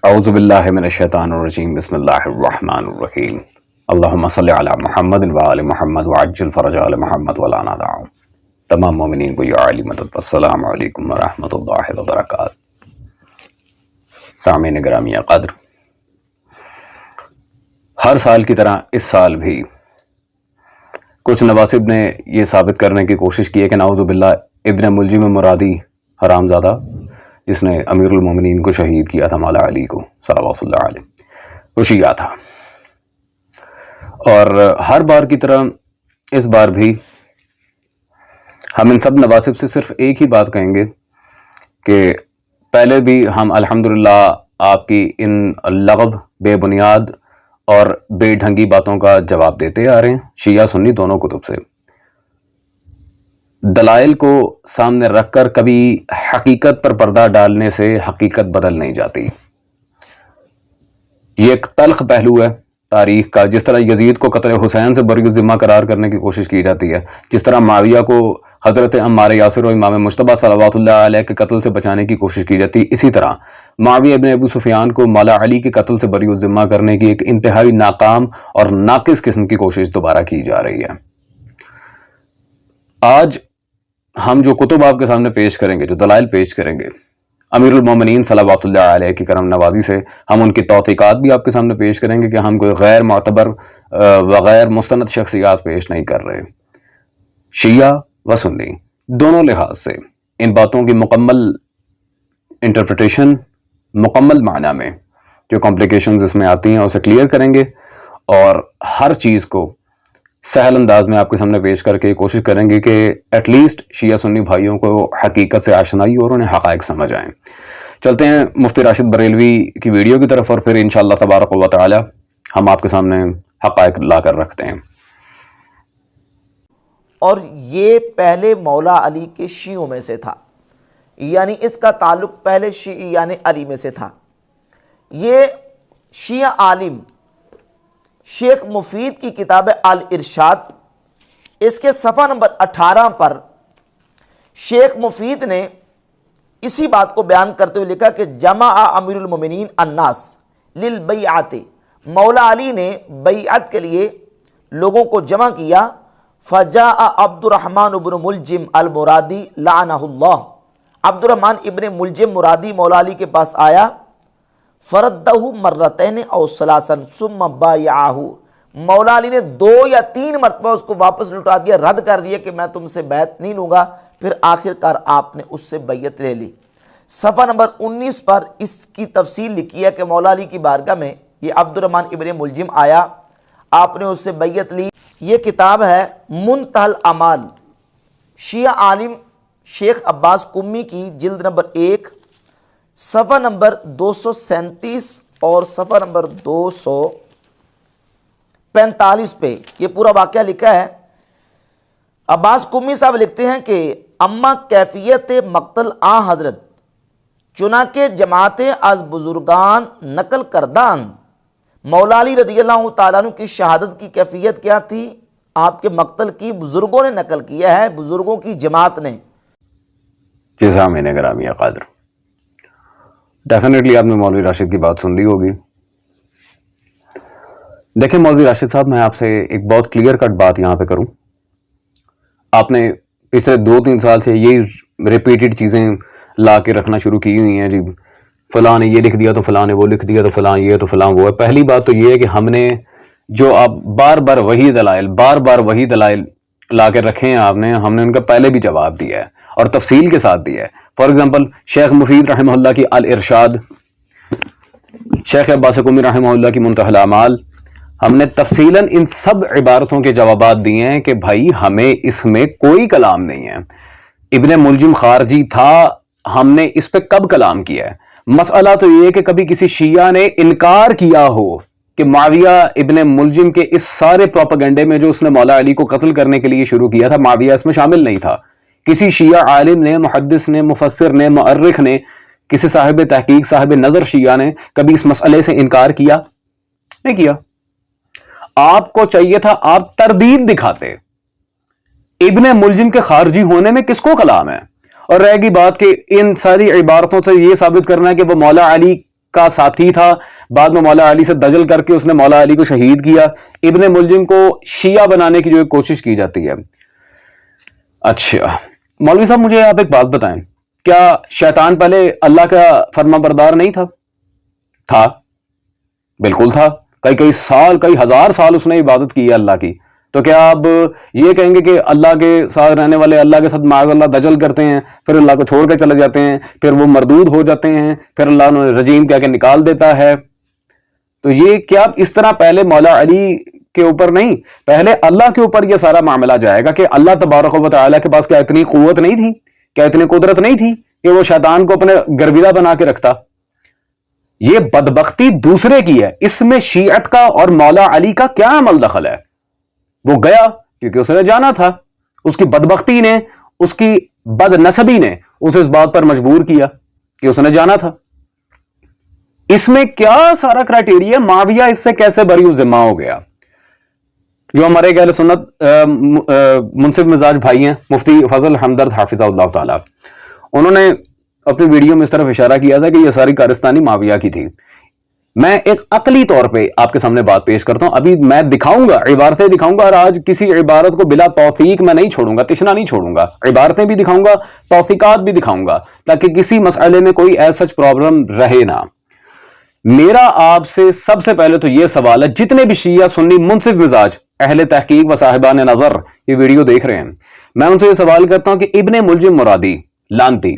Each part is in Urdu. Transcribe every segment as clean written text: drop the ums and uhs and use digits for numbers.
اعوذ باللہ من الشیطان الرجیم بسم اللہ الرحمن الرحیم اللہم صلی علی محمد وآل محمد وعجل فرج آل محمد ولا نادعو. تمام مومنین کو یا علی مدد. السلام علیکم ورحمۃ اللہ وبرکاتہ. سامعین گرامی قدر، ہر سال کی طرح اس سال بھی کچھ نواسب نے یہ ثابت کرنے کی کوشش کی ہے کہ نعوذ باللہ ابن ملجم مرادی حرامزادہ، جس نے امیر المومنین کو شہید کیا تھا، مولا علی کو صلوات اللہ علیہ، وہ شیعہ تھا. اور ہر بار کی طرح اس بار بھی ہم ان سب نواسب سے صرف ایک ہی بات کہیں گے کہ پہلے بھی ہم الحمدللہ آپ کی ان لغو، بے بنیاد اور بے ڈھنگی باتوں کا جواب دیتے آ رہے ہیں، شیعہ سنی دونوں کتب سے. دلائل کو سامنے رکھ کر کبھی حقیقت پر پردہ ڈالنے سے حقیقت بدل نہیں جاتی. یہ ایک تلخ پہلو ہے تاریخ کا. جس طرح یزید کو قتل حسین سے بری الذمہ قرار کرنے کی کوشش کی جاتی ہے، جس طرح معاویہ کو حضرت عمار یاسر و امام مجتبیٰ صلوات اللہ علیہ کے قتل سے بچانے کی کوشش کی جاتی ہے، اسی طرح معاویہ ابن ابو سفیان کو مولا علی کے قتل سے بری الذمہ کرنے کی ایک انتہائی ناکام اور ناقص قسم کی کوشش دوبارہ کی جا رہی ہے. آج ہم جو کتب آپ کے سامنے پیش کریں گے، جو دلائل پیش کریں گے، امیر المومنین صلوات اللہ علیہ کی کرم نوازی سے ہم ان کی توثیقات بھی آپ کے سامنے پیش کریں گے کہ ہم کوئی غیر معتبر وغیر مستند شخصیات پیش نہیں کر رہے. شیعہ و سنی دونوں لحاظ سے ان باتوں کی مکمل انٹرپریٹیشن، مکمل معنی میں جو کمپلیکیشنز اس میں آتی ہیں اسے کلیئر کریں گے، اور ہر چیز کو سہل انداز میں آپ کے سامنے پیش کر کے کوشش کریں گے کہ ایٹ لیسٹ شیعہ سنی بھائیوں کو حقیقت سے آشنائی اور انہیں حقائق سمجھ آئیں. چلتے ہیں مفتی راشد بریلوی کی ویڈیو کی طرف، اور پھر انشاءاللہ تبارک و تعالی ہم آپ کے سامنے حقائق لا کر رکھتے ہیں. اور یہ پہلے مولا علی کے شیعوں میں سے تھا، یعنی اس کا تعلق پہلے شیعی یعنی علی میں سے تھا. یہ شیعہ عالم شیخ مفید کی کتاب الارشاد، اس کے صفحہ نمبر 18 پر شیخ مفید نے اسی بات کو بیان کرتے ہوئے لکھا کہ جمع امیر المومنین الناس للبیعت، مولا علی نے بیعت کے لیے لوگوں کو جمع کیا. فجاء عبد الرحمن ابن ملجم المرادی لعنہ اللہ، عبد الرحمن ابن ملجم مرادی مولا علی کے پاس آیا. فردہ مرتین او ثلاثا ثم بایعہ، مولا علی نے 2 یا 3 مرتبہ اس کو واپس لوٹا دیا، رد کر دیا کہ میں تم سے بیعت نہیں لوں گا. پھر آخر کار آپ نے اس سے بیعت لے لی. صفحہ نمبر 19 پر اس کی تفصیل لکھی ہے کہ مولا علی کی بارگاہ میں یہ عبد الرحمن ابن ملجم آیا، آپ نے اس سے بیعت لی. یہ کتاب ہے منتہی الاعمال، شیعہ عالم شیخ عباس قمی کی، جلد نمبر 1، صفحہ نمبر 237 اور صفحہ نمبر 245 پہ یہ پورا واقعہ لکھا ہے. عباس قمی صاحب لکھتے ہیں کہ اما کیفیت مقتل حضرت، چنانکہ جماعت از بزرگان نقل کردان، مولا علی رضی اللہ تعالیٰ عنہ کی شہادت کی کیفیت کیا تھی؟ آپ کے مقتل کی بزرگوں نے نقل کیا ہے، بزرگوں کی جماعت نے. سامعین گرامی قادر، ڈیفینیٹلی آپ نے مولوی راشد کی بات سن لی ہوگی. دیکھیں مولوی راشد صاحب، میں آپ سے ایک بہت کلیئر کٹ بات یہاں پہ کروں. آپ نے پچھلے 2-3 سال سے یہی ریپیٹڈ چیزیں لا کے رکھنا شروع کی ہوئی ہیں، جی فلاں نے یہ لکھ دیا تو فلاں نے وہ لکھ دیا تو فلاں یہ تو فلاں وہ ہے. پہلی بات تو یہ ہے کہ ہم نے جو آپ بار بار وہی دلائل لا کے رکھے ہیں، ہم نے ان کا پہلے بھی جواب دیا ہے اور تفصیل کے ساتھ دیا ہے. فار ایگزامپل شیخ مفید رحمہ اللہ کی الارشاد، شیخ عباس قمی رحمہ اللہ کی منتہی الاعمال، ہم نے تفصیلاً ان سب عبارتوں کے جوابات دیے ہیں کہ بھائی ہمیں اس میں کوئی کلام نہیں ہے. ابن ملجم خارجی تھا، ہم نے اس پہ کب کلام کیا ہے؟ مسئلہ تو یہ ہے کہ کبھی کسی شیعہ نے انکار کیا ہو کہ معاویہ ابن ملجم کے اس سارے پروپیگنڈے میں جو اس نے مولا علی کو قتل کرنے کے لیے شروع کیا تھا، معاویہ اس میں شامل نہیں تھا. کسی شیعہ عالم نے، محدث نے، مفسر نے، مؤرخ نے، کسی صاحب تحقیق، صاحب نظر شیعہ نے کبھی اس مسئلے سے انکار کیا؟ نہیں کیا. آپ کو چاہیے تھا آپ تردید دکھاتے. ابن ملجم کے خارجی ہونے میں کس کو کلام ہے؟ اور رہ گئی بات کہ ان ساری عبارتوں سے یہ ثابت کرنا ہے کہ وہ مولا علی کا ساتھی تھا, بعد میں مولا علی سے دجل کر کے اس نے مولا علی کو شہید کیا. ابن ملجم کو شیعہ بنانے کی جو ایک کوشش کی جاتی ہے. اچھا مولوی صاحب مجھے آپ ایک بات بتائیں, کیا شیطان پہلے اللہ کا فرما بردار نہیں تھا؟ تھا, بالکل تھا. کئی سال, کئی ہزار سال اس نے عبادت کی ہے اللہ کی. تو کیا آپ یہ کہیں گے کہ اللہ کے ساتھ رہنے والے اللہ کے ساتھ معاذ اللہ دجل کرتے ہیں, پھر اللہ کو چھوڑ کے چلے جاتے ہیں, پھر وہ مردود ہو جاتے ہیں, پھر اللہ انہیں رجیم کہہ کے نکال دیتا ہے؟ تو یہ کیا اس طرح پہلے مولا علی کے اوپر نہیں, پہلے اللہ کے اوپر یہ سارا معاملہ جائے گا کہ اللہ تبارک و تعالیٰ کے پاس کیا اتنی قوت نہیں تھی, کیا اتنی قدرت نہیں تھی کہ وہ شیطان کو اپنے گرویدہ بنا کے رکھتا؟ یہ بدبختی دوسرے کی ہے, اس میں شیعت کا اور مولا علی کا کیا عمل دخل ہے؟ وہ گیا کیونکہ اس نے جانا تھا, اس کی بدبختی نے, اس کی بد نسبی نے اسے اس بات پر مجبور کیا کہ اس نے جانا تھا. اس میں کیا سارا کرائٹیریا, معاویہ اس سے کیسے بری ذمہ ہو گیا؟ جو ہمارے اہل سنت منصف مزاج بھائی ہیں مفتی فضل ہمدرد حافظہ اللہ تعالی, انہوں نے اپنی ویڈیو میں اس طرف اشارہ کیا تھا کہ یہ ساری کارستانی معاویہ کی تھی. میں ایک عقلی طور پہ آپ کے سامنے بات پیش کرتا ہوں, ابھی میں دکھاؤں گا, عبارتیں دکھاؤں گا, اور آج کسی عبارت کو بلا توثیق میں نہیں چھوڑوں گا, تشنا نہیں چھوڑوں گا, عبارتیں بھی دکھاؤں گا, توثیقات بھی دکھاؤں گا, تاکہ کسی مسئلے میں کوئی ایسا پرابلم رہے نہ. میرا آپ سے سب سے پہلے تو یہ سوال ہے, جتنے بھی شیعہ سنی منصف مزاج اہل تحقیق و صاحبان نظر یہ ویڈیو دیکھ رہے ہیں, میں ان سے یہ سوال کرتا ہوں کہ ابن ملجم مرادی لانتی,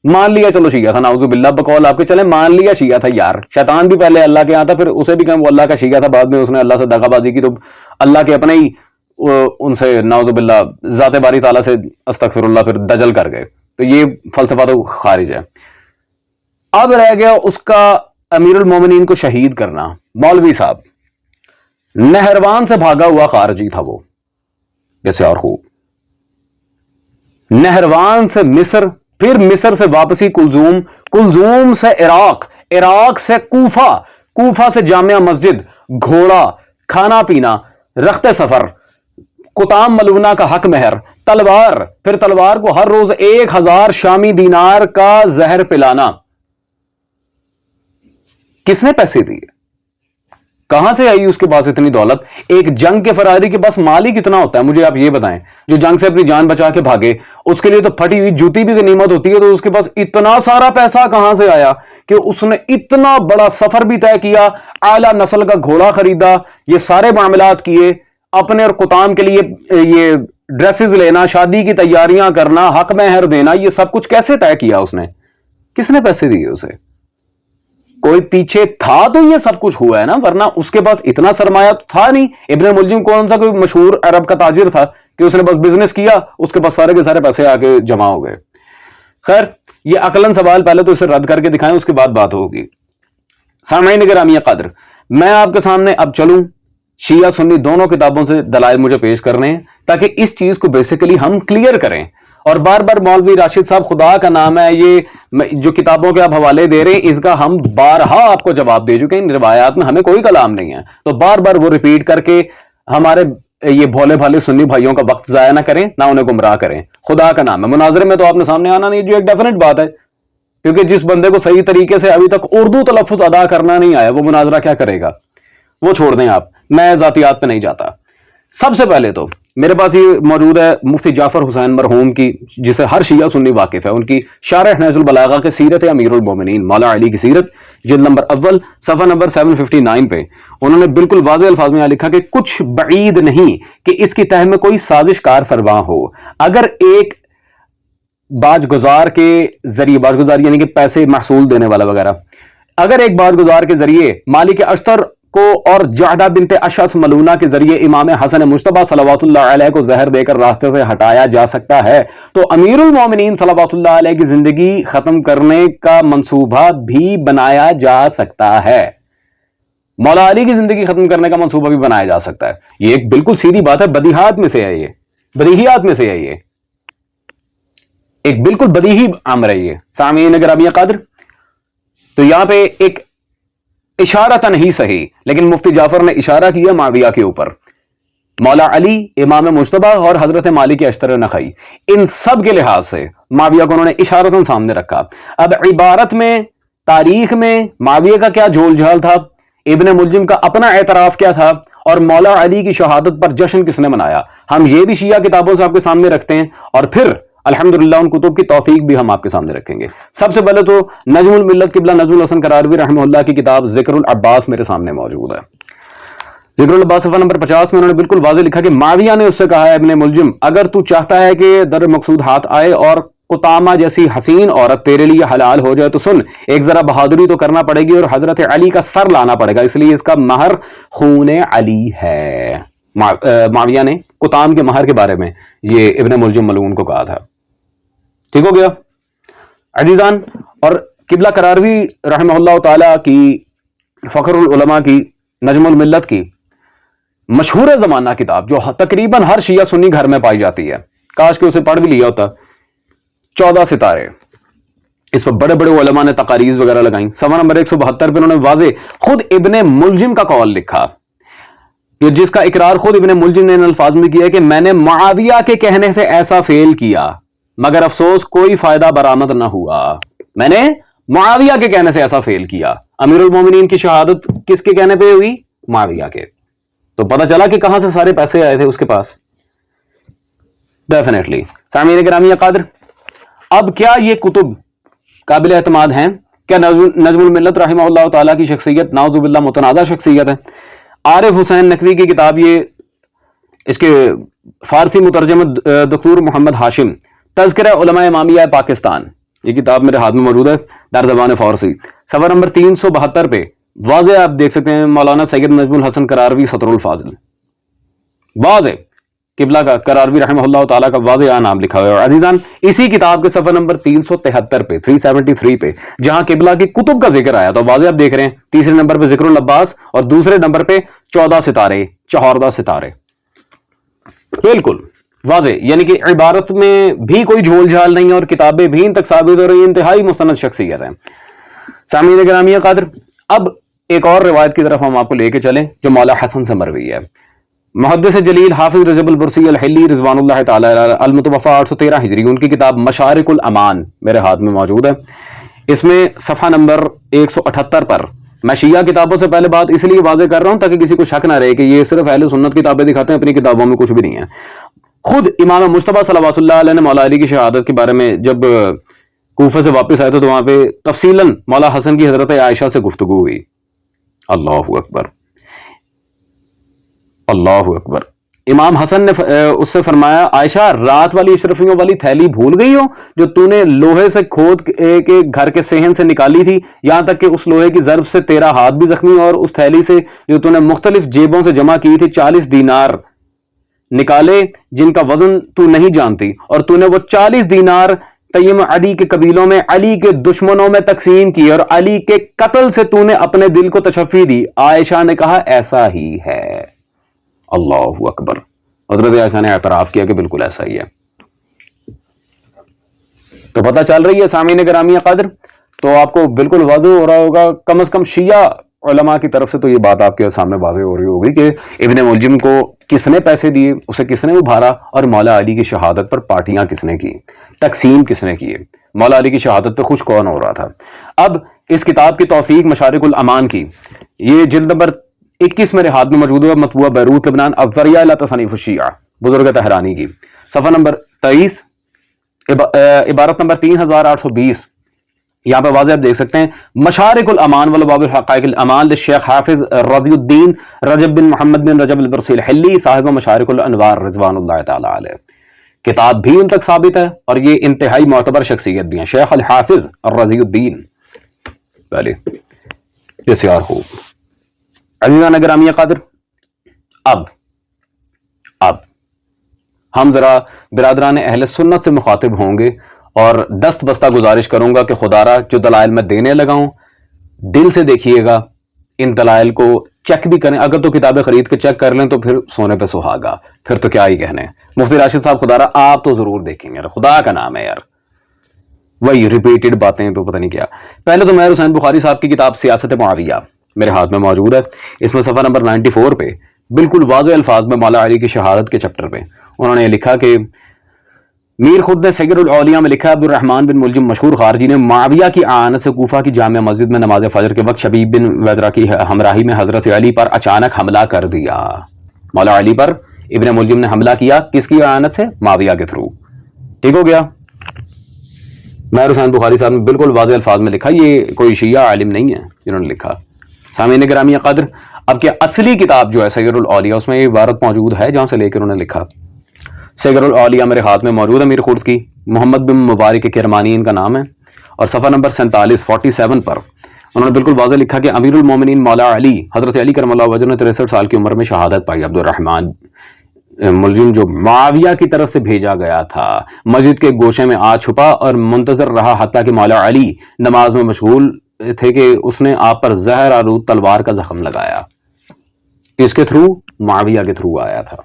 مان لیا چلو شیعہ تھا, نعوذ باللہ بقول آپ کے چلے, مان لیا شیعہ تھا یار, شیطان بھی پہلے اللہ کے یہاں تھا, پھر اسے بھی کہیں وہ اللہ کا شیعہ تھا, بعد میں اس نے اللہ سے دغا بازی کی تو اللہ کے اپنے ہی ان سے نعوذ باللہ ذات باری تعالیٰ سے استغفر اللہ پھر دجل کر گئے. تو یہ فلسفہ تو خارج ہے. اب رہ گیا اس کا امیر المومنین کو شہید کرنا. مولوی صاحب نہروان سے بھاگا ہوا خارجی تھا وہ, جیسے اور خوب, نہروان سے مصر, پھر مصر سے واپسی کلزوم, کلزوم سے عراق, عراق سے کوفہ, کوفہ سے جامع مسجد, گھوڑا, کھانا پینا, رخت سفر, قطام ملونہ کا حق مہر, تلوار, پھر تلوار کو ہر روز 1000 شامی دینار کا زہر پلانا. کس نے پیسے دیے؟ کہاں سے آئی اس کے پاس اتنی دولت؟ ایک جنگ کے فراری کے پاس مال ہی کتنا ہوتا ہے مجھے آپ یہ بتائیں, جو جنگ سے اپنی جان بچا کے بھاگے, اس کے لیے تو پھٹی ہوئی جوتی بھی غنیمت ہوتی ہے, تو اس کے پاس اتنا سارا پیسہ کہاں سے آیا کہ اس نے اتنا بڑا سفر بھی طے کیا, اعلیٰ نسل کا گھوڑا خریدا, یہ سارے معاملات کیے, اپنے اور قطام کے لیے یہ ڈریسز لینا, شادی کی تیاریاں کرنا, حق مہر دینا, یہ سب کچھ کیسے طے کیا اس نے؟ کس نے پیسے دیے اسے؟ کوئی پیچھے تھا تو یہ سب کچھ ہوا ہے نا, ورنہ اس کے پاس اتنا سرمایہ تو تھا نہیں. ابن ملجم کون سا کوئی مشہور عرب کا تاجر تھا کہ اس نے بس بزنس کیا, اس کے پاس سارے کے سارے پیسے آ کے جمع ہو گئے. خیر یہ عقلاً سوال پہلے تو اسے رد کر کے دکھائیں, اس کے بعد بات ہوگی. سامعین گرامی قدر, میں آپ کے سامنے اب چلوں شیعہ سنی دونوں کتابوں سے دلائل مجھے پیش کرنے ہیں, تاکہ اس چیز کو بیسیکلی ہم کلیئر کریں. اور بار بار مولوی راشد صاحب خدا کا نام ہے, یہ جو کتابوں کے آپ حوالے دے رہے ہیں اس کا ہم بارہا آپ کو جواب دے چکے ہیں, ان روایات میں ہمیں کوئی کلام نہیں ہے, تو بار بار وہ ریپیٹ کر کے ہمارے یہ بھولے بھالے سنی بھائیوں کا وقت ضائع نہ کریں, نہ انہیں گمراہ کریں. خدا کا نام ہے, مناظرے میں تو آپ نے سامنے آنا نہیں, جو ایک ڈیفینیٹ بات ہے, کیونکہ جس بندے کو صحیح طریقے سے ابھی تک اردو تلفظ ادا کرنا نہیں آیا وہ مناظرہ کیا کرے گا؟ وہ چھوڑ دیں آپ, میں ذاتیات پہ نہیں جاتا. سب سے پہلے تو میرے پاس یہ موجود ہے مفتی جعفر حسین مرحوم کی, جسے ہر شیعہ سنی واقف ہے, ان کی شارح نہج البلاغہ کے سیرت امیر المومنین مولا علی کی سیرت, جلد نمبر اول صفحہ نمبر 759 پہ انہوں نے بالکل واضح الفاظ میں لکھا کہ کچھ بعید نہیں کہ اس کی تہ میں کوئی سازش کار فرما ہو. اگر ایک باج گزار کے ذریعے, باج گزار یعنی کہ پیسے محصول دینے والا وغیرہ, اگر ایک باج گزار کے ذریعے مالک اشتر کو اور جعدہ بنت اشعث ملونہ کے ذریعے امام حسن مجتبی صلوات اللہ علیہ کو زہر دے کر راستے سے ہٹایا جا سکتا ہے, تو امیر المومنین صلوات اللہ علیہ کی زندگی ختم کرنے کا منصوبہ بھی بنایا جا سکتا ہے. مولا علی کی زندگی ختم کرنے کا منصوبہ بھی بنایا جا سکتا ہے. یہ ایک بالکل سیدھی بات ہے, بدیہات میں سے ہے, یہ بدیہیات میں سے ہے, یہ ایک بالکل بدیہی امر ہے یہ. سامعین گرامی قدر, تو یہاں پہ ایک اشارہ نہیں صحیح, لیکن مفتی جعفر نے اشارہ کیا معاویہ کے اوپر, مولا علی, امام مجتبی اور حضرت مالک اشتر نخعی, ان سب کے لحاظ سے معاویہ کو انہوں نے اشارتاً سامنے رکھا. اب عبارت میں تاریخ میں معاویہ کا کیا جھول جھال تھا, ابن ملجم کا اپنا اعتراف کیا تھا, اور مولا علی کی شہادت پر جشن کس نے منایا. ہم یہ بھی شیعہ کتابوں سے آپ کے سامنے رکھتے ہیں, اور پھر الحمدللہ ان کتب کی توثیق بھی ہم آپ کے سامنے رکھیں گے. سب سے پہلے تو نجم الملت قبلہ نجم الحسن قراروی رحمہ اللہ کی کتاب ذکر العباس میرے سامنے موجود ہے. ذکر العباس صفحہ نمبر 50 میں انہوں نے بالکل واضح لکھا کہ معاویہ نے اس سے کہا ہے, ابن ملجم اگر تو چاہتا ہے کہ در مقصود ہاتھ آئے اور قطامہ جیسی حسین عورت تیرے لیے حلال ہو جائے تو سن, ایک ذرا بہادری تو کرنا پڑے گی اور حضرت علی کا سر لانا پڑے گا, اس لیے اس کا مہر خون علی ہے. معاویہ نے قطام کے مہر کے بارے میں یہ ابن ملجم ملعون کو کہا تھا. ٹھیک ہو گیا عزیزان. اور قبلہ قراروی رحمہ اللہ تعالی کی فخر العلماء کی نجم الملت کی مشہور زمانہ کتاب جو تقریباً ہر شیعہ سنی گھر میں پائی جاتی ہے, کاش کہ اسے پڑھ بھی لیا ہوتا, 14 ستارے. اس پر بڑے بڑے علماء نے تقاریز وغیرہ لگائیں. صفحہ نمبر 172 پہ انہوں نے واضح خود ابن ملجم کا قول لکھا, جس کا اقرار خود ابن ملجم نے ان الفاظ میں کیا کہ میں نے معاویہ کے کہنے سے ایسا فعل کیا مگر افسوس کوئی فائدہ برآمد نہ ہوا. میں نے معاویہ کے کہنے سے ایسا فعل کیا. امیر المومنین کی شہادت کس کے کہنے پہ ہوئی؟ معاویہ کے. تو پتہ چلا کہ کہاں سے سارے پیسے آئے تھے اس کے پاس. ڈیفینیٹلی. سامعین گرامی قادر, اب کیا یہ کتب قابل اعتماد ہیں؟ کیا نجم الملت رحمہ اللہ تعالیٰ کی شخصیت نعوذ باللہ متنازع شخصیت ہے؟ عارف حسین نقوی کی کتاب, یہ اس کے فارسی مترجم دکتور محمد ہاشم, تذکرہ علماء امامیہ پاکستان, یہ کتاب میرے ہاتھ میں موجود ہے در زبان فارسی. صفحہ نمبر 372 پہ واضح آپ دیکھ سکتے ہیں مولانا سید نجم الحسن قراروی سطر الفاضل, واضح قبلہ کا قراروی رحمہ اللہ تعالیٰ کا واضح نام لکھا ہوا ہے. عزیزان اسی کتاب کے صفحہ نمبر 373 پہ 373 پہ جہاں قبلہ کی کتب کا ذکر آیا تو واضح آپ دیکھ رہے ہیں تیسرے نمبر پہ ذکر العباس اور دوسرے نمبر پہ 14 ستارے, 14 ستارے. بالکل واضح, یعنی کہ عبارت میں بھی کوئی جھول جھال نہیں ہے اور کتابیں بھی ان تک ثابت اور انتہائی مستند شخصیت ہیں. سامعین گرامی قادر, اب ایک اور روایت کی طرف ہم آپ کو لے کے چلیں جو مولا حسن سے مروی ہے. محدث جلیل حافظ رجب البرسی الحلی رضوان اللہ تعالی المتوفی 813 ہجری, ان کی کتاب مشارق الامان میرے ہاتھ میں موجود ہے. اس میں صفحہ نمبر 178 پر, میں شیعہ کتابوں سے پہلے بات اس لیے واضح کر رہا ہوں تاکہ کسی کو شک نہ رہے کہ یہ صرف اہل سنت کتابیں دکھاتے ہیں, اپنی کتابوں میں کچھ بھی نہیں ہے. خود امام مجتبیٰ صلوات اللہ علیہ نے مولا علی کی شہادت کے بارے میں جب کوفہ سے واپس آئے تو وہاں پہ تفصیلاً مولا حسن کی حضرت عائشہ سے گفتگو ہوئی. اللہ اکبر, اللہ اکبر. امام حسن نے اس سے فرمایا, عائشہ رات والی اشرفیوں والی تھیلی بھول گئی ہو جو تو نے لوہے سے کھود کے گھر کے صحن سے نکالی تھی, یہاں تک کہ اس لوہے کی ضرب سے تیرا ہاتھ بھی زخمی, اور اس تھیلی سے جو تو نے مختلف جیبوں سے جمع کی تھی 40 دینار نکالے جن کا وزن تو نہیں جانتی, اور تو نے وہ 40 دینار تیم عدی کے قبیلوں میں علی کے دشمنوں میں تقسیم کی اور علی کے قتل سے تو نے اپنے دل کو تشفی دی. عائشہ نے کہا ایسا ہی ہے. اللہ اکبر. حضرت عائشہ نے اعتراف کیا کہ بالکل ایسا ہی ہے. تو پتہ چل رہی ہے سامعین گرامی قدر, تو آپ کو بالکل واضح ہو رہا ہوگا, کم از کم شیعہ علماء کی طرف سے تو یہ بات آپ کے سامنے واضح ہو رہی ہوگی کہ ابن ملجم کو کس نے پیسے دیے, اسے کس نے ابھارا, اور مولا علی کی شہادت پر پارٹیاں کس نے کی, تقسیم کس نے کیے, مولا علی کی شہادت پہ خوش کون ہو رہا تھا. اب اس کتاب کی توثیق مشارق الامان کی, یہ جلد نمبر 21 میرے ہاتھ میں موجود ہے, مطبوعہ بیروت لبنان, الذریعہ الی تصنیف الشیعہ, بزرگ تہرانی کی, صفحہ نمبر 23, عبارت نمبر 3820. یہاں پہ واضح آپ دیکھ سکتے ہیں مشارق الامان والباب الحقائق الامان للشیخ حافظ رضی الدین رجب بن محمد بن رجب البرسی الحلی صاحب مشارق الانوار رضوان اللہ تعالی علیہ. کتاب بھی ان تک ثابت ہے اور یہ انتہائی معتبر شخصیت بھی ہیں, شیخ الحافظ رضی الدین. پہلے بسیار خوب. عزیزان گرامی قادر, اب ہم ذرا برادران اہل سنت سے مخاطب ہوں گے اور دست بستہ گزارش کروں گا کہ خدا را جو دلائل میں دینے لگا ہوں دل سے دیکھیے گا, ان دلائل کو چیک بھی کریں. اگر تو کتابیں خرید کے چیک کر لیں تو پھر سونے پہ سہاگا, پھر تو کیا ہی کہنے. مفتی راشد صاحب خدا را آپ تو ضرور دیکھیں گے, خدا کا نام ہے یار, وہی ریپیٹڈ باتیں تو پتہ نہیں کیا. پہلے تو مہر حسین بخاری صاحب کی کتاب سیاست معاویہ میرے ہاتھ میں موجود ہے. اس میں صفحہ نمبر 94 پہ بالکل واضح الفاظ میں مولا علی کی شہادت کے چیپٹر پہ انہوں نے لکھا کہ میر خود نے سیر الاولیاء میں لکھا ہے عبد الرحمن بن ملجم مشہور خارجی نے معاویہ کی اعانت سے کوفہ کی جامع مسجد میں نماز فجر کے وقت شبیب بن وذرہ کی ہمراہی میں حضرت علی پر اچانک حملہ کر دیا. مولا علی پر ابن ملجم نے حملہ کیا کس کی اعانت سے؟ معاویہ کے تھرو. ٹھیک ہو گیا. مہر حسین بخاری صاحب نے بالکل واضح الفاظ میں لکھا, یہ کوئی شیعہ عالم نہیں ہے جنہوں نے لکھا. سامعین گرامی قدر, اب کیا اصلی کتاب جو ہے سیر الاولیاء اس میں یہ عبارت موجود ہے جہاں سے لے کر انہوں نے لکھا. سیر الاولیاء میرے ہاتھ میں موجود ہے, میر خورد کی, محمد بن مبارک کرمانی ان کا نام ہے, اور صفحہ نمبر 47 پر انہوں نے بالکل واضح لکھا کہ امیر المومنین مولا علی حضرت علی کرم اللہ وجہ نے 63 سال کی عمر میں شہادت پائی. عبد الرحمن ملجم جو معاویہ کی طرف سے بھیجا گیا تھا مسجد کے گوشے میں آ چھپا اور منتظر رہا حتیٰ کہ مولا علی نماز میں مشغول تھے کہ اس نے آپ پر زہر آلود تلوار کا زخم لگایا. اس کے تھرو معاویہ کے تھرو آیا تھا.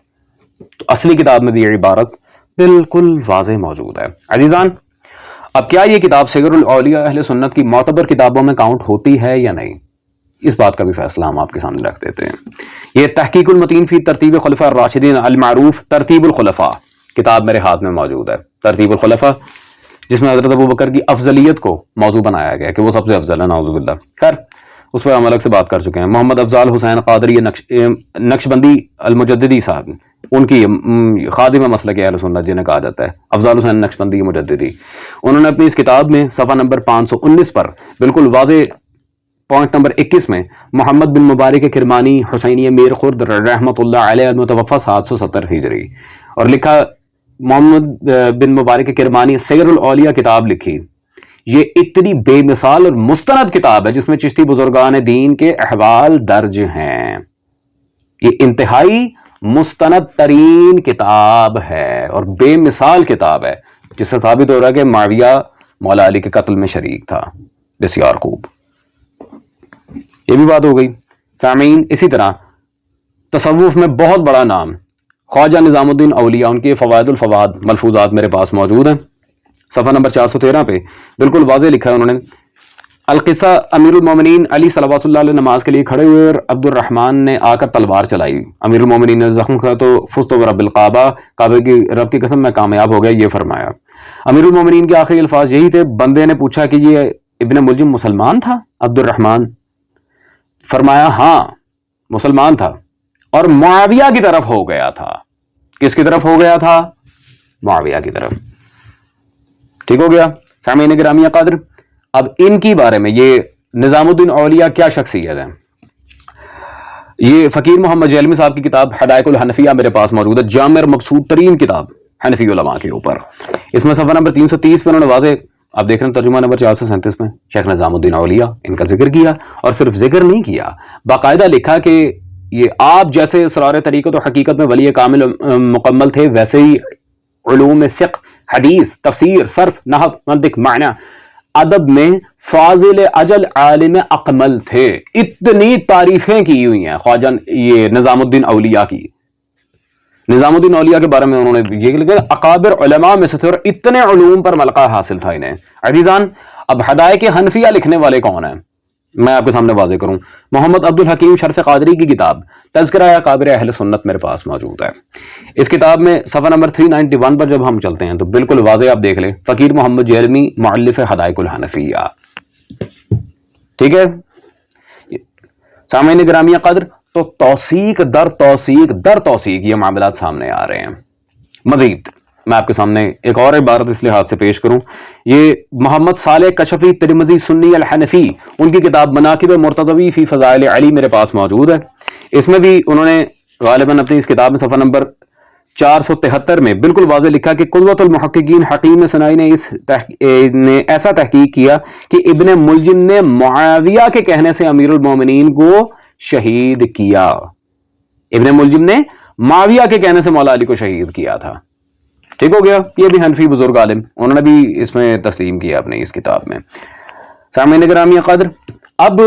تو اصلی کتاب میں بھی یہ عبارت بالکل واضح موجود ہے. عزیزان, اب کیا یہ کتاب سیر الاولیاء اہل سنت کی معتبر کتابوں میں کاؤنٹ ہوتی ہے یا نہیں, اس بات کا بھی فیصلہ ہم آپ کے سامنے رکھ دیتے ہیں. یہ تحقیق المتین فی ترتیب خلفاء الراشدین المعروف ترتیب الخلفاء کتاب میرے ہاتھ میں موجود ہے. ترتیب الخلفاء جس میں حضرت ابوبکر کی افضلیت کو موضوع بنایا گیا کہ وہ سب سے افضل ہے, نعوذ باللہ. خیر, اس پر ہم الگ سے بات کر چکے ہیں. محمد افضال حسین قادری نقشبندی المجددی صاحب, ان کی خادم مسلک اہل سنت جنہیں کہا جاتا ہے, افضال حسین نقشبندی مجددی, انہوں نے اپنی اس کتاب میں صفحہ نمبر 519 پر بالکل واضح پوائنٹ نمبر 21 میں محمد بن مبارک کرمانی حسینی میر خرد رحمۃ اللہ علیہ المتوفی 770 ہجری, اور لکھا محمد بن مبارک کرمانی سیر الاولیاء کتاب لکھی. یہ اتنی بے مثال اور مستند کتاب ہے جس میں چشتی بزرگان دین کے احوال درج ہیں. یہ انتہائی مستند ترین کتاب ہے اور بے مثال کتاب ہے, جس سے ثابت ہو رہا ہے کہ معاویہ مولا علی کے قتل میں شریک تھا. بسیار خوب, یہ بھی بات ہو گئی. سامعین, اسی طرح تصوف میں بہت بڑا نام خواجہ نظام الدین اولیاء, ان کے فوائد الفواد ملفوظات میرے پاس موجود ہیں. صفحہ نمبر 413 پہ بالکل واضح لکھا ہے انہوں نے, القصہ امیر المومنین علی صلوات اللہ علیہ نماز کے لیے کھڑے ہوئے اور عبد الرحمن نے آ کر تلوار چلائی. امیر المومنین نے زخم کھا تو فزت برب الکعبہ, کعبے کی رب کی قسم میں کامیاب ہو گیا, یہ فرمایا. امیر المومنین کے آخری الفاظ یہی تھے. بندے نے پوچھا کہ یہ ابن ملجم مسلمان تھا؟ عبد الرحمن فرمایا ہاں مسلمان تھا اور معاویہ کی طرف ہو گیا تھا. کس کی طرف ہو گیا تھا؟ معاویہ کی طرف. ٹھیک ہو گیا. سامعین گرامی قدر, اب ان کی بارے میں یہ نظام الدین اولیاء کیا شخصیت ہے, یہ فقیر محمد جیلمی صاحب کی کتاب حدائق الحنفیہ میرے پاس موجود ہے, جامع مبسوط ترین کتاب حنفی علماء کے اوپر. اس میں صفحہ نمبر 330 پہ انہوں نے واضح, آپ دیکھ رہے ہیں ترجمہ نمبر 437 میں, شیخ نظام الدین اولیاء ان کا ذکر کیا, اور صرف ذکر نہیں کیا, باقاعدہ لکھا کہ یہ آپ جیسے اسرار طریقت و حقیقت میں ولی کامل مکمل تھے, ویسے ہی علوم فقہ, حدیث, تفسیر, صرف, نحو, منطق, معنی, ادب میں فاضل اجل عالم اکمل تھے. اتنی تعریفیں کی ہوئی ہیں خواجہ یہ نظام الدین اولیاء کی. نظام الدین اولیاء کے بارے میں انہوں نے یہ لکھا اکابر علماء میں سے تھے اور اتنے علوم پر ملکہ حاصل تھا انہیں. عزیزان, اب حدائق حنفیہ لکھنے والے کون ہیں میں آپ کے سامنے واضح کروں. محمد عبد الحکیم شرف قادری کی کتاب تذکرہ اکابر اہل سنت میرے پاس موجود ہے. اس کتاب میں صفحہ نمبر 391 پر جب ہم چلتے ہیں تو بالکل واضح آپ دیکھ لیں, فقیر محمد جیلمی مؤلف حدائق الحنفیہ. ٹھیک ہے سامعین گرامی قدر, تو توثیق در توثیق در توثیق یہ معاملات سامنے آ رہے ہیں. مزید میں آپ کے سامنے ایک اور عبارت اس لحاظ سے پیش کروں, یہ محمد صالح کشفی ترمذی سنی الحنفی, ان کی کتاب مناقب مرتضوی فی فضائل علی میرے پاس موجود ہے. اس میں بھی انہوں نے غالباً اپنی اس کتاب میں صفحہ نمبر 473 میں بالکل واضح لکھا کہ قدوۃ المحققین حکیم ثنائی نے ایسا تحقیق کیا کہ ابن ملجم نے معاویہ کے کہنے سے امیر المومنین کو شہید کیا. ابن ملجم نے معاویہ کے کہنے سے مولا علی کو شہید کیا تھا. ٹھیک ہو گیا. یہ بھی حنفی بزرگ عالم, انہوں نے بھی اس میں تسلیم کیا اپنے اس کتاب میں. سامعین گرامی قدر, اب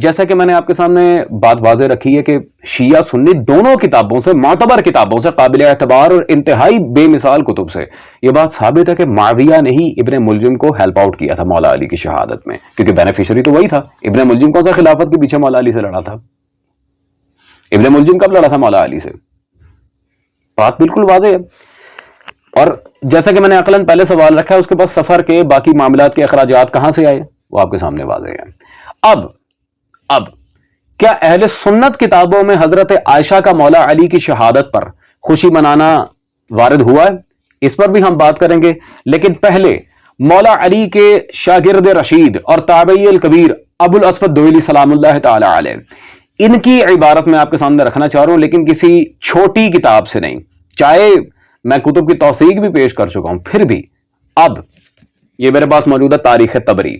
جیسا کہ میں نے آپ کے سامنے بات واضح رکھی ہے کہ شیعہ سنی دونوں کتابوں سے, معتبر کتابوں سے, قابل اعتبار اور انتہائی بے مثال کتب سے یہ بات ثابت ہے کہ معاویہ نے ہی ابن ملجم کو ہیلپ آؤٹ کیا تھا مولا علی کی شہادت میں, کیونکہ بینیفیشری تو وہی تھا. ابن ملجم کون سا خلافت کے پیچھے مولا علی سے لڑا تھا؟ ابن ملجم کب لڑا تھا مولا علی سے؟ بات بالکل واضح ہے. اور جیسا کہ میں نے عقلاً پہلے سوال رکھا ہے، اس کے پاس سفر کے باقی معاملات کے اخراجات کہاں سے آئے، وہ آپ کے سامنے واضح ہے۔ اب کیا اہل سنت کتابوں میں حضرت عائشہ کا مولا علی کی شہادت پر خوشی منانا وارد ہوا ہے؟ اس پر بھی ہم بات کریں گے، لیکن پہلے مولا علی کے شاگرد رشید اور تابعی الکبیر ابو الاسود دوئلی سلام اللہ تعالی علیہ، ان کی عبارت میں آپ کے سامنے رکھنا چاہ رہا ہوں، لیکن کسی چھوٹی کتاب سے نہیں، چاہے میں کتب کی توثیق بھی پیش کر چکا ہوں، پھر بھی اب یہ میرے پاس موجود ہے تاریخ طبری۔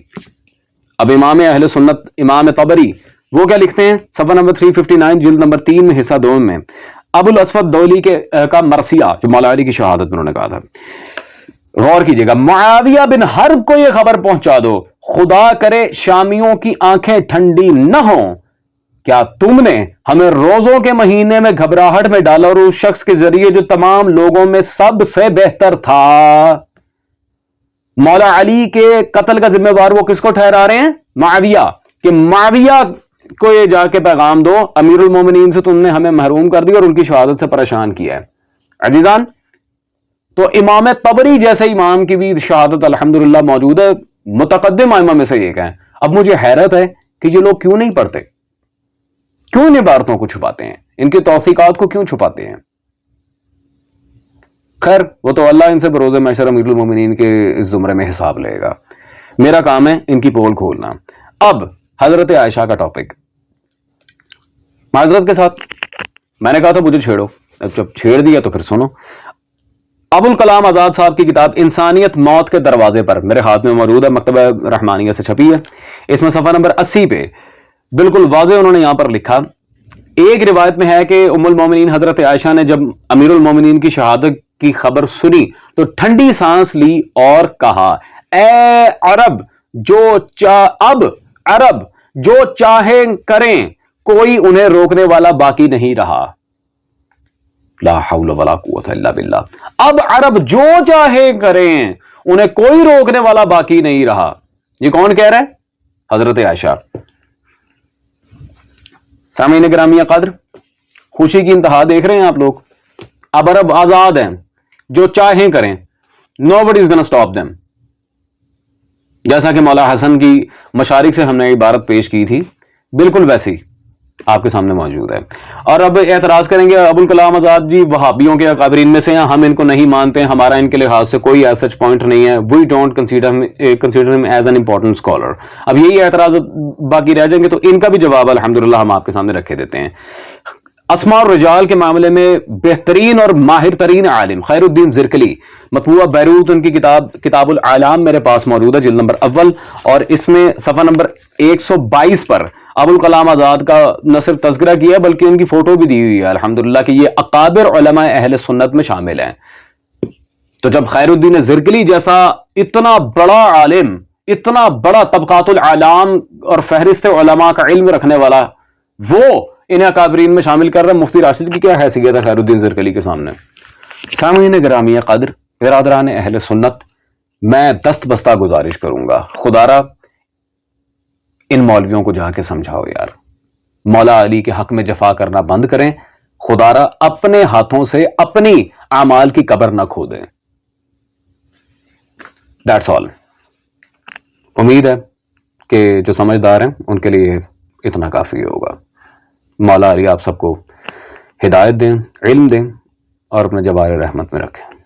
اب امام اہل سنت امام طبری وہ کیا لکھتے ہیں؟ صفحہ نمبر 359 جلد نمبر 3 میں حصہ 2 میں ابو الاسود دولی کا مرثیہ جو مولا علی کی شہادت میں انہوں نے کہا تھا، غور کیجئے گا، معاویہ بن حرب کو یہ خبر پہنچا دو، خدا کرے شامیوں کی آنکھیں ٹھنڈی نہ ہوں، کیا تم نے ہمیں روزوں کے مہینے میں گھبراہٹ میں ڈالا اور اس شخص کے ذریعے جو تمام لوگوں میں سب سے بہتر تھا۔ مولا علی کے قتل کا ذمہ دار وہ کس کو ٹھہرا رہے ہیں؟ معاویہ، کہ معاویہ کو یہ جا کے پیغام دو، امیر المومنین سے تم نے ہمیں محروم کر دیا اور ان کی شہادت سے پریشان کیا ہے۔ عزیزان، تو امام طبری جیسے امام کی بھی شہادت الحمدللہ موجود ہے، متقدم ائمہ میں سے ایک ہیں۔ اب مجھے حیرت ہے کہ یہ لوگ کیوں نہیں پڑھتے، کیوں ان عبارتوں کو چھپاتے ہیں، ان کی توثیقات کو کیوں چھپاتے ہیں؟ خیر، وہ تو اللہ ان سے بروز محشر امیر المومنین کے اس زمرے میں حساب لے گا، میرا کام ہے ان کی پول کھولنا۔ اب حضرت عائشہ کا ٹاپک معذرت کے ساتھ، میں نے کہا تھا مجھے چھیڑو، اب جب چھیڑ دیا تو پھر سنو۔ ابو الکلام آزاد صاحب کی کتاب انسانیت موت کے دروازے پر میرے ہاتھ میں موجود ہے، مکتبہ رحمانیہ سے چھپی ہے، اس میں صفحہ نمبر 80 پہ بالکل واضح انہوں نے یہاں پر لکھا، ایک روایت میں ہے کہ ام المومنین حضرت عائشہ نے جب امیر المومنین کی شہادت کی خبر سنی تو ٹھنڈی سانس لی اور کہا، اے عرب عرب جو چاہیں کریں، کوئی انہیں روکنے والا باقی نہیں رہا۔ لا حول ولا قوت الا باللہ۔ اب عرب جو چاہیں کریں، انہیں کوئی روکنے والا باقی نہیں رہا۔ یہ کون کہہ رہا ہے؟ حضرت عائشہ۔ سامعین گرامی قدر، خوشی کی انتہا دیکھ رہے ہیں آپ لوگ، اب عرب آزاد ہیں، جو چاہیں کریں، nobody is gonna stop them۔ جیسا کہ مولا حسن کی مشارق سے ہم نے عبارت پیش کی تھی، بالکل ویسی آپ کے سامنے موجود ہے۔ اور اب اعتراض کریں گے ابو الکلام آزاد جی وہابیوں کے اکابرین میں سے ہیں، ہم ان کو نہیں مانتے، ہمارا ان کے لحاظ سے کوئی ایسا پوائنٹ نہیں ہے، we don't consider him as an important scholar۔ اب یہی اعتراض باقی رہ جائیں گے تو ان کا بھی جواب الحمدللہ ہم آپ کے سامنے رکھے دیتے ہیں۔ اسماء اور رجال کے معاملے میں بہترین اور ماہر ترین عالم خیر الدین زرکلی، مطبوعہ بیروت، ان کی کتاب العالم میرے پاس موجود ہے، جلد نمبر اول، اور اس میں صفحہ نمبر 122 پر ابو الکلام آزاد کا نہ صرف تذکرہ کیا ہے بلکہ ان کی فوٹو بھی دی ہوئی ہے الحمدللہ کہ یہ اکابر علماء اہل سنت میں شامل ہیں۔ تو جب خیر الدین زرکلی جیسا اتنا بڑا عالم، اتنا بڑا طبقات العالم اور فہرست علماء کا علم رکھنے والا، وہ انہیں اکابرین میں شامل کر رہے ہیں، مفتی راشد کی کیا حیثیت ہے خیر الدین زرکلی کے سامنے؟ سامعین گرامی قدر، برادران اہل سنت، میں دست بستہ گزارش کروں گا، خدا را ان مولویوں کو جا کے سمجھاؤ یار، مولا علی کے حق میں جفا کرنا بند کریں، خدا را اپنے ہاتھوں سے اپنی اعمال کی قبر نہ کھودیں۔ That's all. امید ہے کہ جو سمجھدار ہیں ان کے لیے اتنا کافی ہوگا۔ مولا علی آپ سب کو ہدایت دیں، علم دیں اور اپنے جبار رحمت میں رکھیں۔